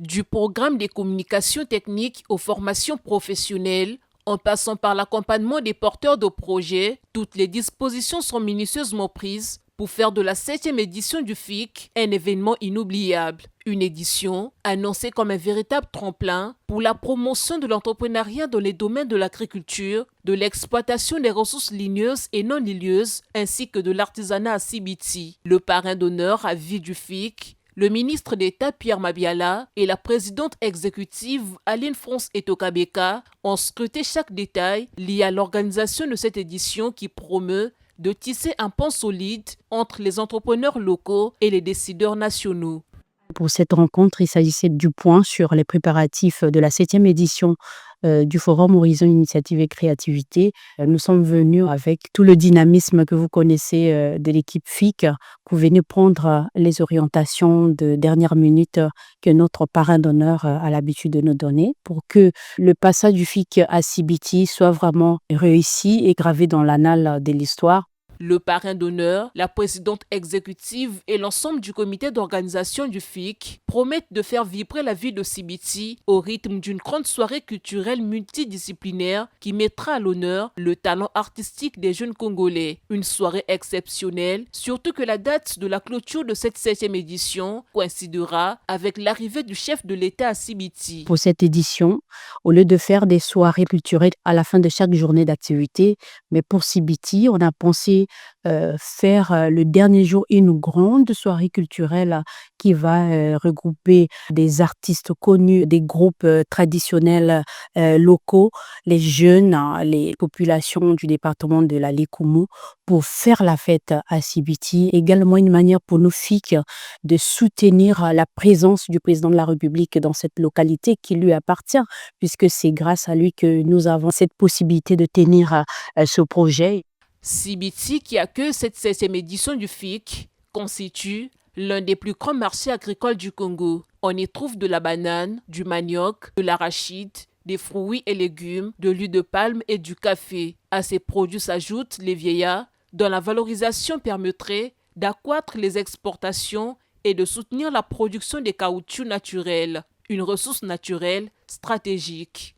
Du programme des communications techniques aux formations professionnelles, en passant par l'accompagnement des porteurs de projets, toutes les dispositions sont minutieusement prises pour faire de la 7e édition du FIC un événement inoubliable. Une édition annoncée comme un véritable tremplin pour la promotion de l'entrepreneuriat dans les domaines de l'agriculture, de l'exploitation des ressources ligneuses et non ligneuses, ainsi que de l'artisanat à Sibiti. Le parrain d'honneur à vie du FIC, le ministre d'État Pierre Mabiala et la présidente exécutive Aline France Etokabeka ont scruté chaque détail lié à l'organisation de cette édition qui promeut de tisser un pont solide entre les entrepreneurs locaux et les décideurs nationaux. Pour cette rencontre, il s'agissait du point sur les préparatifs de la 7e édition du Forum Horizon Initiative et Créativité. Nous sommes venus avec tout le dynamisme que vous connaissez de l'équipe FIC pour venir prendre les orientations de dernière minute que notre parrain d'honneur a l'habitude de nous donner pour que le passage du FIC à Sibiti soit vraiment réussi et gravé dans l'annale de l'histoire. Le parrain d'honneur, la présidente exécutive et l'ensemble du comité d'organisation du FIC promettent de faire vibrer la ville de Sibiti au rythme d'une grande soirée culturelle multidisciplinaire qui mettra à l'honneur le talent artistique des jeunes Congolais. Une soirée exceptionnelle, surtout que la date de la clôture de cette 7e édition coïncidera avec l'arrivée du chef de l'État à Sibiti. Pour cette édition, au lieu de faire des soirées culturelles à la fin de chaque journée d'activité, mais pour Sibiti, on a pensé faire le dernier jour une grande soirée culturelle qui va regrouper des artistes connus, des groupes traditionnels locaux, les jeunes, les populations du département de la Likoumou pour faire la fête à Sibiti. Également une manière pour nos FIC de soutenir la présence du président de la République dans cette localité qui lui appartient, puisque c'est grâce à lui que nous avons cette possibilité de tenir ce projet. Sibiti, qui accueille cette 16e édition du FIC, constitue l'un des plus grands marchés agricoles du Congo. On y trouve de la banane, du manioc, de l'arachide, des fruits et légumes, de l'huile de palme et du café. À ces produits s'ajoutent les vieillards, dont la valorisation permettrait d'accroître les exportations et de soutenir la production des caoutchoucs naturels, une ressource naturelle stratégique.